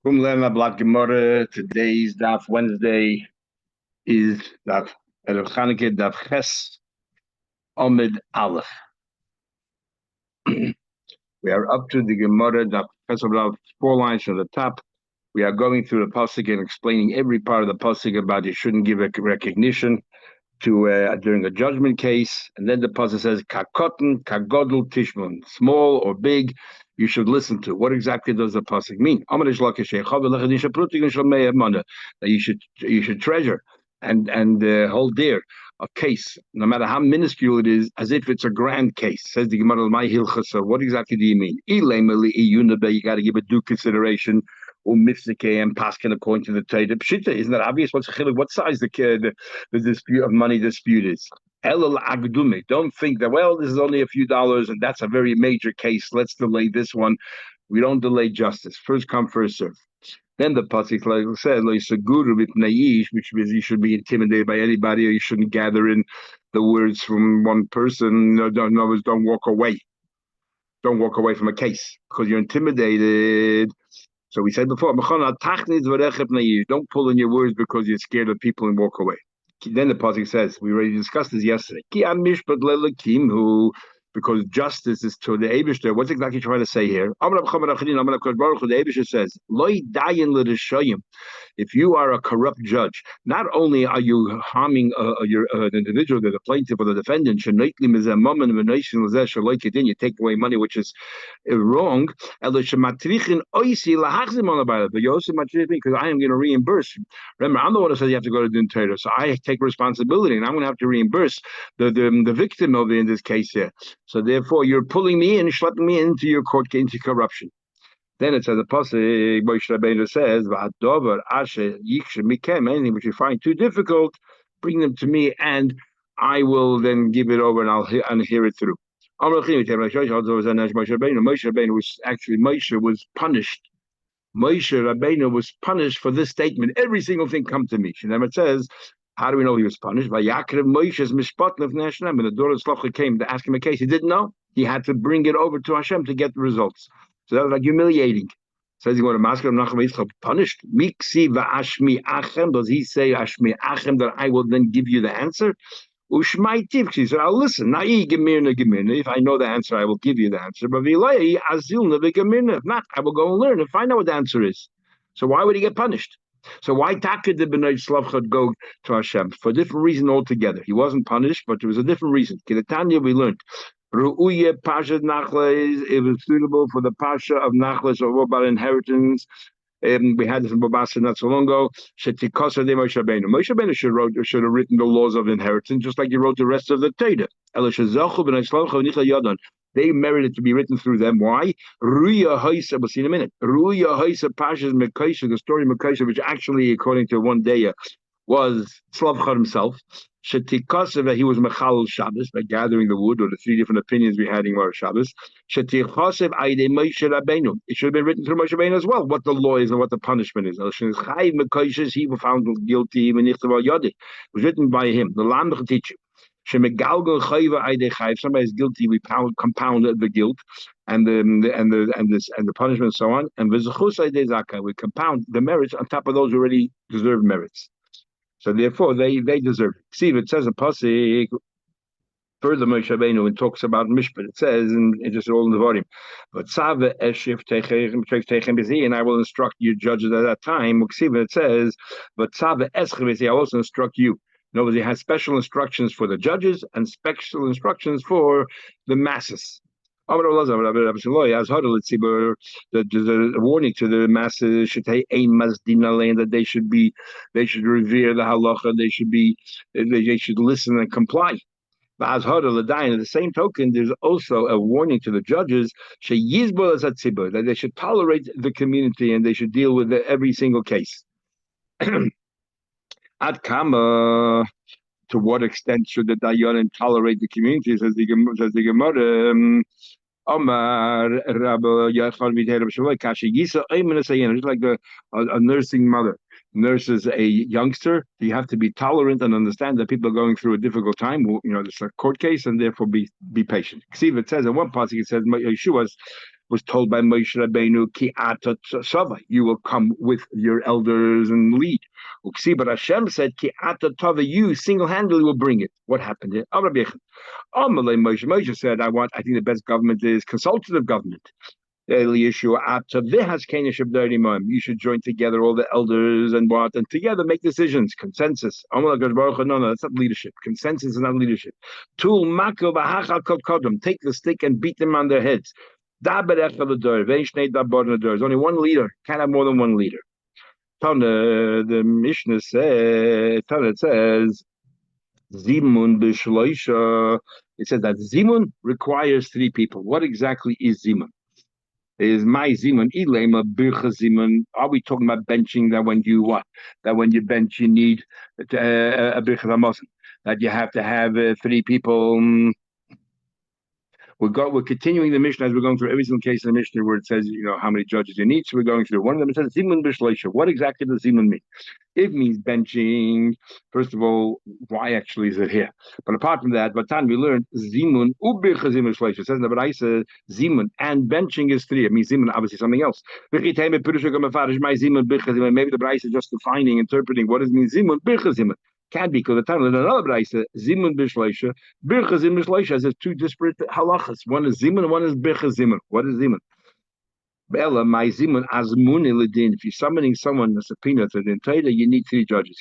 Block Gemara. Today's Daf Wednesday is Daf Erev Chanukah Daf Ches Amid Aleph. We are up to the Gemara Daf Ches Amid Aleph, 4 lines from the top. We are going through the pasuk and explaining every part of the pasuk about you shouldn't give a recognition to during a judgment case, and then the pasuk says kakotten kagodel tishmon, small or big, you should listen to. What exactly does the pasuk mean? That you should treasure and hold dear a case, no matter how minuscule it is, as if it's a grand case. Says the Gemara, my hilchasa. What exactly do you mean? You got to give it due consideration. And paskin according to the Torah. Pshita, isn't that obvious? What size the dispute of money dispute is? Don't think that, well, this is only a few dollars and that's a very major case. Let's delay this one. We don't delay justice. First come, first serve. Then the pasuk says, which means you should be intimidated by anybody, or you shouldn't gather in the words from one person. Don't walk away. Don't walk away from a case because you're intimidated. So we said before, don't pull in your words because you're scared of people and walk away. Then the pasuk says, we already discussed this yesterday, because justice is to the Eibishter. What's exactly trying to say here? The Eibishter says, if you are a corrupt judge, not only are you harming an individual, the plaintiff or the defendant, you take away money which is wrong, but you're also because I am going to reimburse. Remember, I'm the one who says you have to go to the Torah, so I take responsibility, and I'm going to have to reimburse the victim of it in this case here. So therefore, you're pulling me in, schlepping me into your court, into corruption. Then it says, the pasuk, Moshe Rabbeinu says, anything which you find too difficult, bring them to me, and I will then give it over, and I'll hear it through. Moshe Rabbeinu was punished. Moshe Rabbeinu was punished for this statement. Every single thing come to me. And then it says, how do we know he was punished? When the daughter of Slavcha came to ask him a case, he didn't know. He had to bring it over to Hashem to get the results. So that was like humiliating. Says he going to Masker punished. Miksi va'ashmi achem. Does he say ashmi achem that I will then give you the answer? Ushmai tiv. She said, I'll listen. Na'i gemirna gemirna. If I know the answer, I will give you the answer. But vilai azilna v'gemirna. If not, I will go and learn and find out what the answer is. So why would he get punished? So why Taka did B'nai Slavchad go to Hashem? For a different reason altogether. He wasn't punished, but there was a different reason. Kidatanya, we learned. Ru'uye Pasha Nachla, it was suitable for the Pasha of Nachla, so about inheritance. We had this in Babasa not so long ago. Shetikasa de Moshe Rabbeinu. Moshe Rabbeinu should have written the laws of inheritance, just like he wrote the rest of the Torah. They merited to be written through them. Why? Ruya Haisa, we'll see in a minute. Ruya Haisa Pasha's Mekaisha, the story of Mekaisha, which actually, according to one day, was Slavcha himself. Shetikasa, he was Mechalel Shabbos, by gathering the wood, or the 3 different opinions we had in Gemara Shabbos. Shetikasa Aide Moshe Rabbeinu. It should have been written through Moshe Rabbeinu as well, what the law is and what the punishment is. He was found guilty, it was written by him. The Lamb teach you. Somebody is guilty, we compound the guilt and the punishment and so on. And we compound the merits on top of those who already deserve merits. So therefore they deserve it. See, it says in pasuk further Moshe Rabbeinu when it talks about Mishpat, it says, and it just all in the volume, but and I will instruct you judges at that time. It says, but I also instruct you. In other words, he has special instructions for the judges and special instructions for the masses. There's a warning to the masses that they should revere the halacha, they should listen and comply. At the same token, there's also a warning to the judges that they should tolerate the community and they should deal with every single case. At Kama, to what extent should the Dayanim tolerate the community? Says the Gemara. Omar Rabbi Yachal Vidher Shaloi Kashi Yisa Ayman Sayin. Just like a nursing mother nurses a youngster, you have to be tolerant and understand that people are going through a difficult time. You know, it's a court case, and therefore be patient. See, it says in one passage, it says Yeshua's was told by Moshe Rabbeinu, Ki ata tzava, you will come with your elders and lead. But Hashem said, Ki ata tava, you single-handedly will bring it. What happened here? Moshe said, I think the best government is consultative government. You should join together all the elders and together make decisions. Consensus. No, that's not leadership. Consensus is not leadership. Take the stick and beat them on their heads. There's only one leader. Can't have more than one leader. The Mishnah says, it says, Zimun b'shloisha. It says that Zimun requires 3 people. What exactly is Zimun? Is my Zimun ilema bircha Zimun? Are we talking about benching that when you what? That when you bench you need a bircha hamazon? That you have to have 3 people. We're continuing the Mishnah as we're going through every single case in the Mishnah where it says how many judges you need. So we're going through one of them. It says Zimun b'shloisha. What exactly does Zimun mean? It means benching. First of all, why actually is it here? But apart from that, Vatan, we learned Zimun ubircha Zimun shleisha. It says in the Baraisa, Zimun and benching is 3. It means Zimun obviously something else. Maybe the Baraisa is just defining, interpreting what does it mean Zimun bircha Zimun. Can't be, because the time in another Baraisa, Zimun b'shleisha, bircha Zimun shleisha, has 2 disparate halachas. One is Zimun, one is bircha Zimun. What is Zimun? If you're summoning someone, a subpoena to the Torah, you need 3 judges.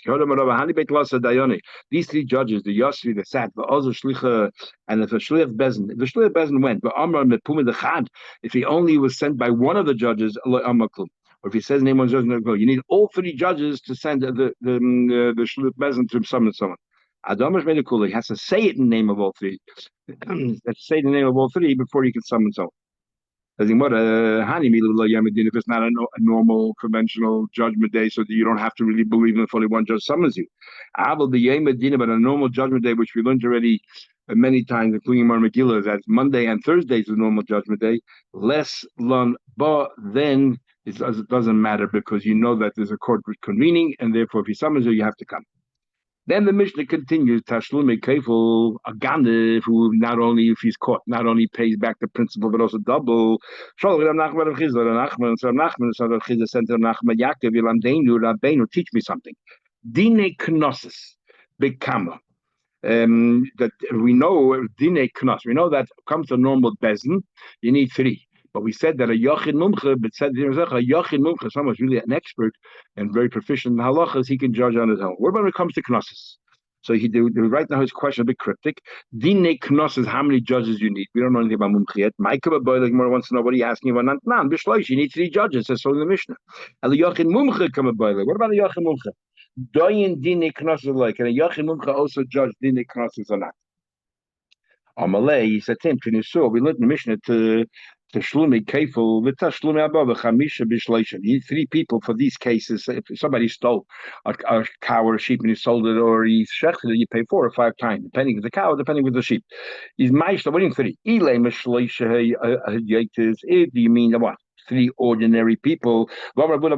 These 3 judges, the Yosri, the Sat, the Ozer Shlicha, and the Shliach Bezin. If the Shliach Bezin went, if he only was sent by one of the judges, or if he says name one judge, you need all 3 judges to send the Shliach Bezin to summon someone. He has to say it in the name of all 3. He has to say the name of all 3 before he can summon someone. If it's not a normal conventional judgment day, so that you don't have to really believe if only one judge summons you. But a normal judgment day, which we learned already many times, including Mar Megillah, that Monday and Thursday is the normal judgment day. Less lun, but then it doesn't matter, because you know that there's a court convening, and therefore if he summons you, you have to come. Then the Mishnah continues, Tashlume Kefil, a Gandiv, who not only, if he's caught, not only pays back the principal, but also double. Teach me something. Dine Knossos, Bekama. That we know, Dine Knos, we know that comes to normal Bezin, you need 3. But we said that a Yachid Mumche, but said a Yachid Mumche, someone who's really an expert and very proficient in halachas, he can judge on his own. What about when it comes to Knossos? So right now his question a bit cryptic. Dine Knossos, how many judges you need? We don't know anything about Mumche yet. Micah Boy wants to know what are you asking about Nan Bishloish, you need 3 judges, that's so in the Mishnah. And the Yachid Mumche come what about the Yachid Mumche? Doyin Dine Knossos like, and a Yachid Mumche also judge Dine Knossos or not? Amalei, he said, we learned in the Mishnah to Shlumi Kefil, Vitashlumi Abba, Chamisha Bishlation. You need 3 people for these cases. If somebody stole a cow or a sheep and he sold it, or he shechted it, you pay 4 or 5 times, depending with the cow, depending with the sheep. He's Maishla, what do you mean 3? Ile Mishleisha Yatis. Do you mean what? 3 ordinary people. Ordinary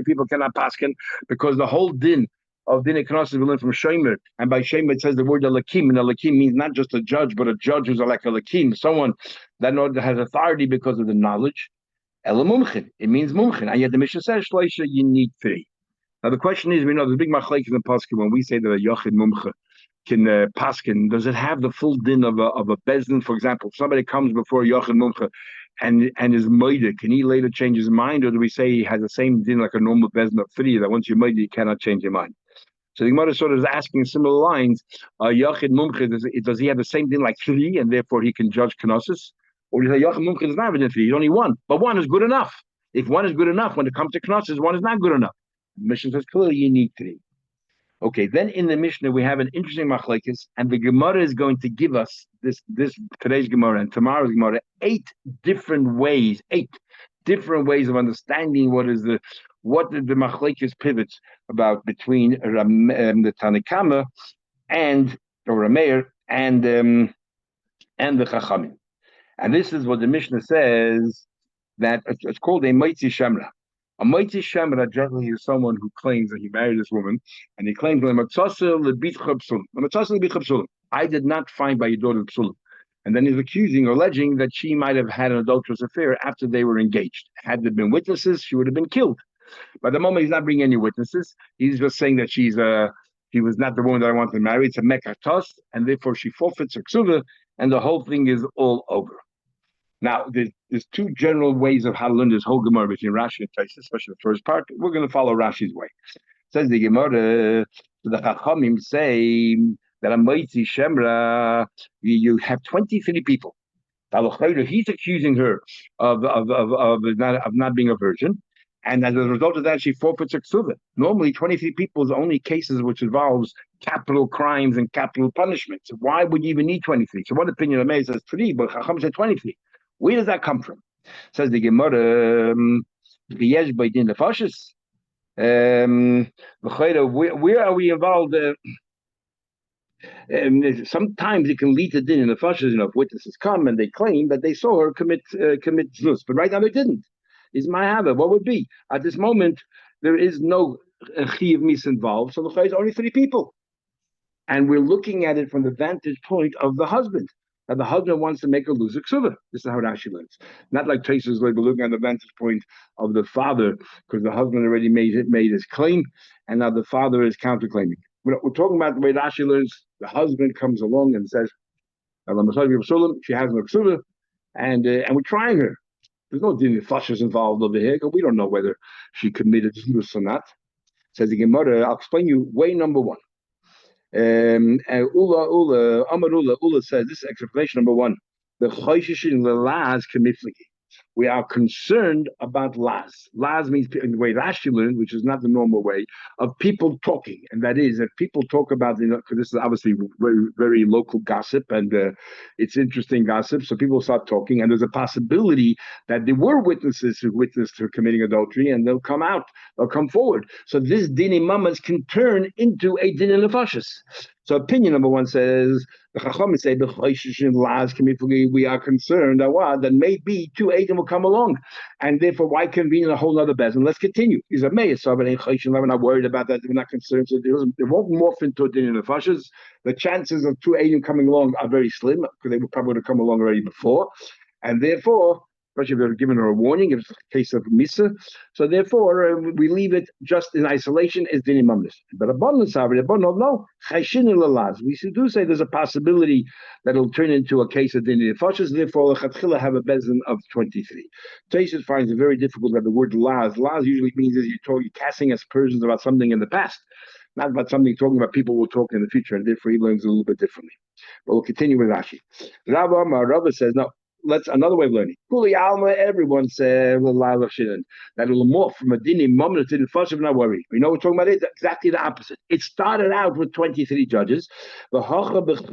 people cannot paskin, because the whole din of Dinei Knossos we learn from Shomer, and by Shomer it says the word Alakim, and Alakim means not just a judge, but a judge who's like Alakim, someone that has authority because of the knowledge. Ela Mumchin, it means Mumchin, and yet the Mishnah says Shleisha, you need 3. Now the question is, we know the big machlekes in Paskin when we say that a Yachid Mumcha can Paskin, does it have the full din of a Bezdin? For example, if somebody comes before Yachid Mumcha and is Moida, can he later change his mind, or do we say he has the same din like a normal Bezdin of 3, that once you're Moida, you cannot change your mind? So the Gemara sort of is asking similar lines. Yachid Mumche, does he have the same thing like 3, and therefore he can judge Knossos? Or does Yachid Mumche does not have 3? He's only 1, but 1 is good enough. If 1 is good enough, when it comes to Knossos, 1 is not good enough. The Mishnah says clearly you need 3. Okay, then in the Mishnah we have an interesting machlekes, and the Gemara is going to give us this today's Gemara and tomorrow's Gemara 8 different ways of understanding what the machlekes pivots about between the Tanakama and Rameir and the Chachamim. And this is what the Mishnah says, that it's called a Moitzi Shemra. A Moitzi Shemra generally is someone who claims that he married this woman, and he claims I did not find by your daughter Psulim. And then he's accusing or alleging that she might have had an adulterous affair after they were engaged. Had there been witnesses, she would have been killed. But at the moment, he's not bringing any witnesses. He's just saying that she was not the woman that I wanted to marry. It's a mekatos, and therefore she forfeits her ksuva, and the whole thing is all over. Now, there's two general ways of how to learn this whole Gemara between Rashi and Tosfos, especially the first part. We're going to follow Rashi's way. It says the Gemara, the Chachamim say that a Moitzi Shemra, you have 23 people. He's accusing her of not being a virgin. And as a result of that, she forfeits her ksuva. Normally, 23 people is only cases which involves capital crimes and capital punishments. Why would you even need 23? So one opinion of me says 3, but Chacham said 23. Where does that come from? Says the Gemara, where are we involved? Sometimes it can lead to din in the fashas. If witnesses come and they claim that they saw her commit znus, but right now they didn't. Is my habit? What would be at this moment? There is no chiyav mis involved, so the is only 3 people, and we're looking at it from the vantage point of the husband. That the husband wants to make a loser ksuva. This is how Rashi learns. Not like Tosfos, like we're looking at the vantage point of the father, because the husband already made his claim, and now the father is counterclaiming. We're talking about the way Rashi learns. The husband comes along and says, she has no ksuva, and we're trying her. There's no din fashas involved over here, because we don't know whether she committed znus or not. Says the Gemara, I'll explain you way number one. Ula says, this is explanation number one. The choishishin lelaz kamifliki. We are concerned about las. Las means, in the way Rashi learned, which is not the normal way, of people talking. And that is, if people talk about, because this is obviously very, very local gossip, and it's interesting gossip, so people start talking, and there's a possibility that there were witnesses who witnessed her committing adultery, and they'll come forward. So this din imamas can turn into a din nefashis. So opinion number one says, the Chachamim say, we are concerned that maybe 2 Eidim will come along, and therefore why convene a whole other bezin? Let's continue. He's a mayor, so we're not worried about that. We're not concerned. So it won't morph into a din in the fashas. The chances of 2 Eidim coming along are very slim, because they would probably have come along already before, and therefore, especially if they're given her a warning, if it's a case of misa. So therefore, we leave it just in isolation as din imamnis. But abundance, no, we do say there's a possibility that it'll turn into a case of din nefashos. Therefore, lechatchila have a bezin of 23. Tosfos finds it very difficult that the word las. Las usually means that you're casting aspersions about something in the past, not about something talking about people will talk in the future, and therefore he learns a little bit differently. But we'll continue with Rashi. Rava says no. Let's another way of learning. Kuli alma, everyone says that it will morph from a dini moment to the first of not worry. We know we're talking about it exactly the opposite. It started out with 23 judges. We start out with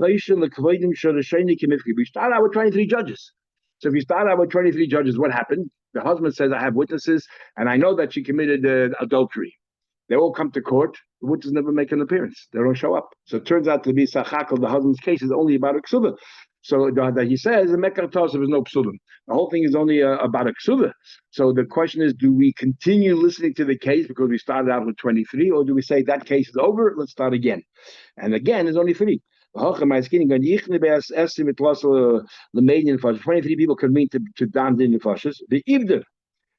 23 judges. So if you start out with 23 judges, what happened? The husband says, I have witnesses, and I know that she committed adultery. They all come to court. The witnesses never make an appearance. They don't show up. So it turns out to be Sachakal, the husband's case, is only about a ksuba. So that he says the Mekar is no psulim. The whole thing is only about a ksuva. So the question is, do we continue listening to the case because we started out with 23, or do we say that case is over, let's start again? And again, there's only 3. 23 people could mean to Dan din nefashos. The Ibder.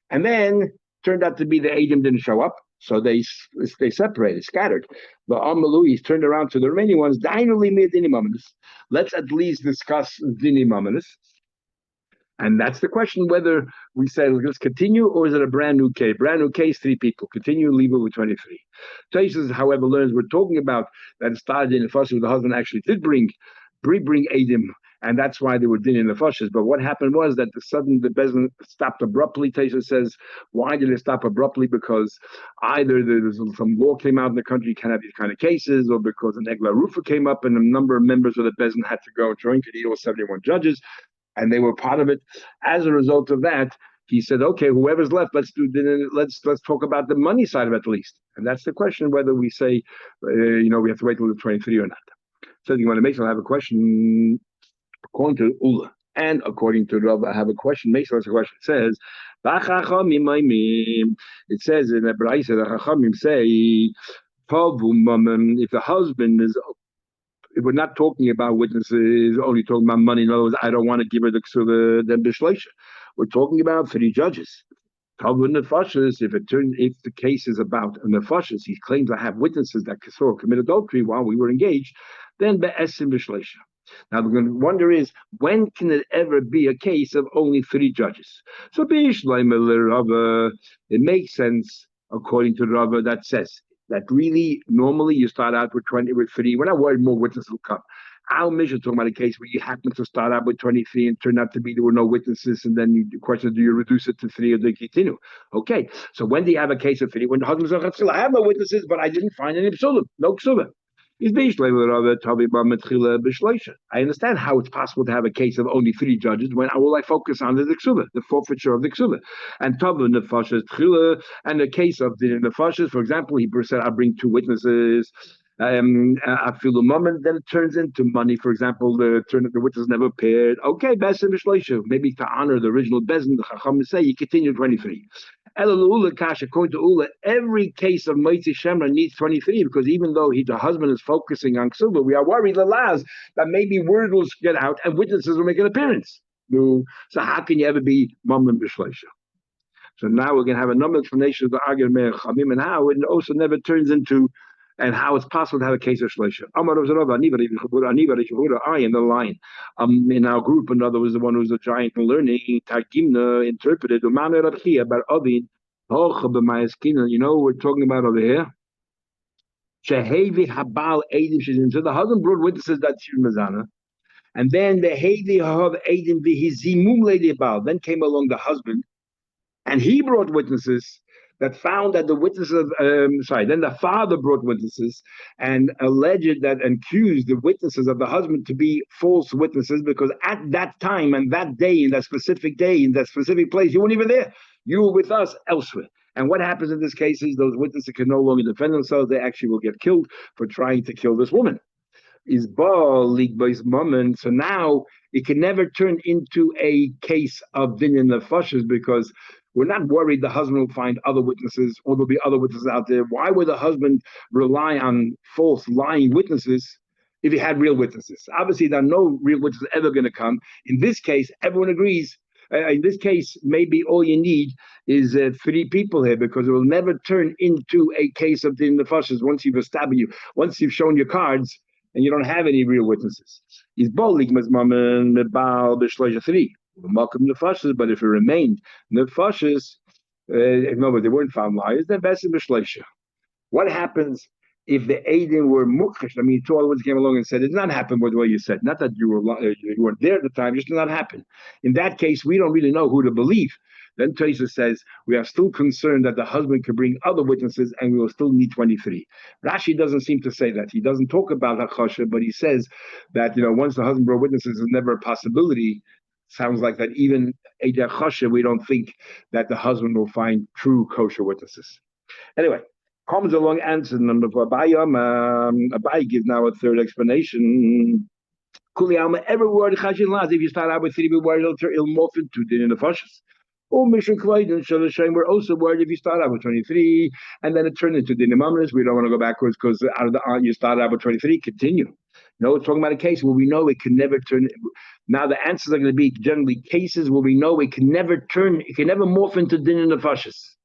And then turned out to be the Eidim didn't show up. So they separated, scattered. The Amaluis turned around to the remaining ones. Let's at least discuss Dini Mamonis. And that's the question, whether we say, let's continue, or is it a brand new case? Brand new case, 3 people. Continue, leave it with 23. Tosfos, however, learns we're talking about that it started in the first where the husband actually did bring Eidim, and that's why they were din in the fashas. But what happened was that the bezin stopped abruptly. Tosfos says, why did it stop abruptly? Because either there's some law came out in the country, you can't have these kind of cases, or because an Egla Rufa came up and a number of members of the bezin had to go and join, because he was 71 judges, and they were part of it. As a result of that, he said, okay, whoever's left, let's talk about the money side of it at least. And that's the question, whether we say, we have to wait till the 23 or not. So you want to make sure I have a question. According to Ula and according to Rav, I have a question. Makes us a question. It says, it says in the Braisa, the Chachamim say, if the husband is we're not talking about witnesses, only talking about money. In other words, I don't want to give her the ksuba, then bishleisha. We're talking about 3 judges. If the case is about nefashis, he claims I have witnesses that Kisor committed adultery while we were engaged, then be'esim b'shleisha. Now the wonder is, when can it ever be a case of only 3 judges? So it makes sense according to Rava that says that really normally you start out with 3. We're not worried more witnesses will come. Our mission talking about a case where you happen to start out with 23 and turn out to be there were no witnesses, and then the question is, do you reduce it to 3 or do you continue? Okay, so when do you have a case of 3? When the husband says, I have no witnesses, but I didn't find any psulim, no ksuba. I understand how it's possible to have a case of only 3 judges when all I focus on is the ksuba, the forfeiture of the ksuba. And tavu nefashas tchila, and the case of the nefashas, for example, he said, I bring 2 witnesses. I feel a moment, then it turns into money. For example, the witness never appeared. Okay, besim b'shleisha, maybe to honor the original bezin, the chacham say you continue 23. According to Ula, every case of Moitzi Shemra needs 23 because even though the husband is focusing on Ksuba, we are worried that maybe word will get out and witnesses will make an appearance. So how can you ever be Mom and Bishleisha? So now we're going to have a number of explanations of the argument and how it also never turns into, and how it's possible to have a case of Shleisha. I in the line. In our group, another was the one who's a giant in learning, Targimna interpreted, you know what we're talking about over here? So the husband brought witnesses that Mazana, and then the Hevi Hav Eidim Vihizimum Lady Baal. Then came along the husband, and he brought witnesses that found that the witnesses, then the father brought witnesses and alleged that, accused the witnesses of the husband to be false witnesses because at that time and that day, in that specific place, you weren't even there. You were with us elsewhere. And what happens in this case is those witnesses can no longer defend themselves. They actually will get killed for trying to kill this woman. Is league by moment. So now it can never turn into a case of dinyan nefashos because we're not worried the husband will find other witnesses or there'll be other witnesses out there. Why would the husband rely on false, lying witnesses if he had real witnesses? Obviously, there are no real witnesses ever going to come. In this case, everyone agrees. In this case, maybe all you need is 3 people here because it will never turn into a case of dinyan nefashos once you've established once you've shown your cards and you don't have any real witnesses. Is bolig mazmamen mebal b'shleisha 3. Malkum nefashos, but if it remained nefashos, no, they weren't found liars, then besim b'shleisha. What happens if the Adim were mukhish? I mean, 2 other ones came along and said it did not happen by the way you said. Not that you weren't there at the time, just did not happen. In that case, we don't really know who to believe. Then Teresa says, we are still concerned that the husband could bring other witnesses and we will still need 23. Rashi doesn't seem to say that. He doesn't talk about Hakosha, but he says that, once the husband brought witnesses is never a possibility. Sounds like that even Eidah Chosha, we don't think that the husband will find true kosher witnesses. Anyway, comes along answer number 4. Abai gives now a third explanation. Every word if you start out with 3 words, it'll morph into din in the fashas. We're also worried if you start out with 23 and then it turned into din imamras. We don't want to go backwards because you start out with 23, continue. No, it's talking about a case where we know it can never turn. Now the answers are going to be generally cases where we know it can never morph into din in the fashas.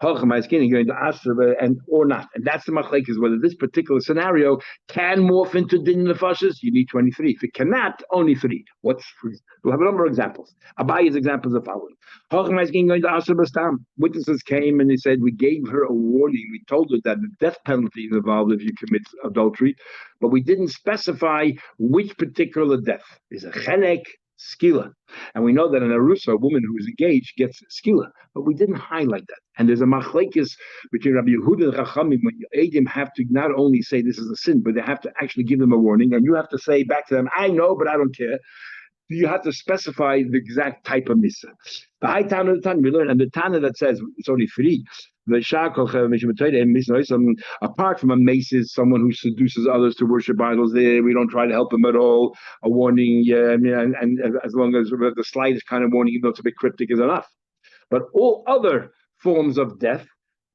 Going to ask and or not, and that's the machlekes whether this particular scenario can morph into din nefashos. You need 23. If it cannot, only 3. We'll have a number of examples. Abayi's examples are following. Going to ask witnesses came and they said we gave her a warning. We told her that the death penalty is involved if you commit adultery, but we didn't specify which particular death. Is a chenek, skila. And we know that an arusa, a woman who is engaged, gets skila, but we didn't highlight that. And there's a machlekes between Rabbi Yehuda and Chachamim when Eidim have to not only say this is a sin, but they have to actually give them a warning. And you have to say back to them, I know, but I don't care. You have to specify the exact type of misa. The high Tana of the Tana we learn, and the Tana that says it's only 3. Apart from a mace is someone who seduces others to worship idols, there we don't try to help them at all. A warning, and as long as the slightest kind of warning, even though it's a bit cryptic, is enough. But all other forms of death,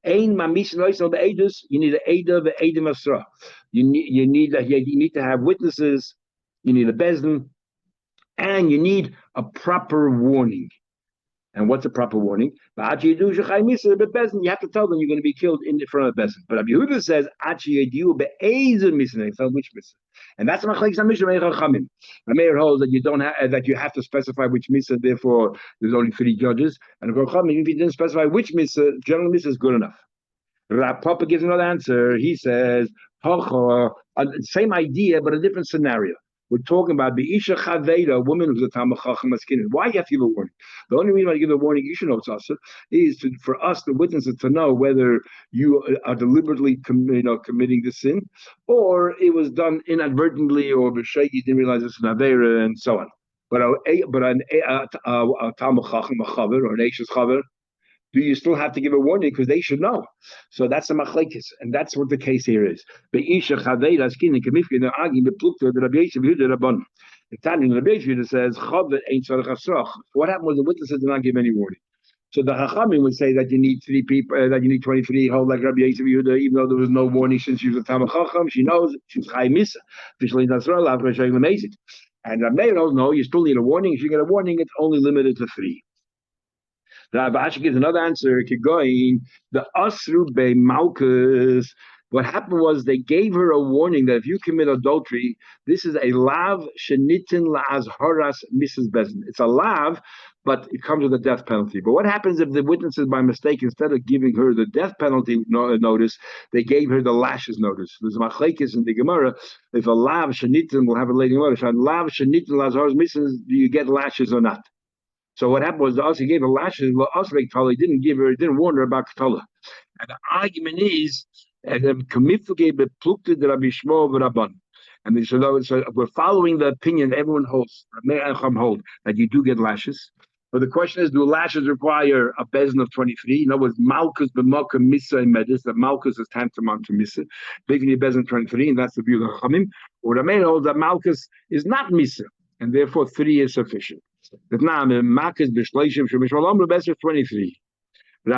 Ein mamish loisel be'edus. You need an eda ve'edim asra. You need to have witnesses. You need a bezdin, and you need a proper warning. And what's a proper warning? You have to tell them you're going to be killed in front of the Bezin. But Rabbi Yehuda says, which mitzvah? And that's Machlekes HaMishnah Chachamim. The mayor holds that you don't have that you have to specify which mitzvah. Therefore, there's only 3 judges. And Chachamim, if you didn't specify which mitzvah, general mitzvah is good enough. Rav Papa gives another answer. He says, same idea, but a different scenario. We're talking about the Isha Chaveda, a woman who's a Talmud Chacham Maskinin. Why you have to give a warning? The only reason why you give a warning, you should know it's also, is for us, the witnesses, to know whether you are deliberately committing the sin, or it was done inadvertently, or b'shei you didn't realize it's an Aveira, and so on. But a Talmud Chacham, a Chaver, or an Eishes Chaver, do you still have to give a warning because they should know? So that's the machlekes, and that's what the case here is. Be'isha chaveiras kinin kemifke they're arguing the plukta the Rabbi Yosef Yehuda Rabban. The Tanya Rabbi Yosef Yehuda says chavet ain't tzarich asrach. What happened was the witnesses did not give any warning. So the Chachamim would say that you need 3 people, that you need 23, hold like Rabbi Yosef Yehuda, even though there was no warning since she was a Talmud Chacham, she knows she's Chai Misa. Officially Nasrallah, after showing amazing. And Rabbi knows no, you still need a warning. If you get a warning, it's only limited to 3. Rav Ashi gives another answer. Going the Asru Be Malkus. What happened was they gave her a warning that if you commit adultery, this is a lav shenitin laaz haras Mrs. Bezin. It's a lav, but it comes with a death penalty. But what happens if the witnesses, by mistake, instead of giving her the death penalty notice, they gave her the lashes notice? There's machlekes in the Gemara. If a lav shenitin, we'll have a later notice. Lav shenitin laaz haras Mrs. Do you get lashes or not? So what happened was the Asi gave her lashes, well, Asrei Ketala didn't warn her about Ketala. And the argument is, and so we're following the opinion everyone holds, that you do get lashes. But the question is, do lashes require a bezin of 23? In other words, Malkus b'Malka Misa and Medis, that Malkus is tantamount to Misa. Making a bezin 23, and that's the view of the Chachamim. Or the main holds that Malkus is not Misa, and therefore 3 is sufficient. The Name Malkus b'Shleishim Shemishmalam, the best is 23.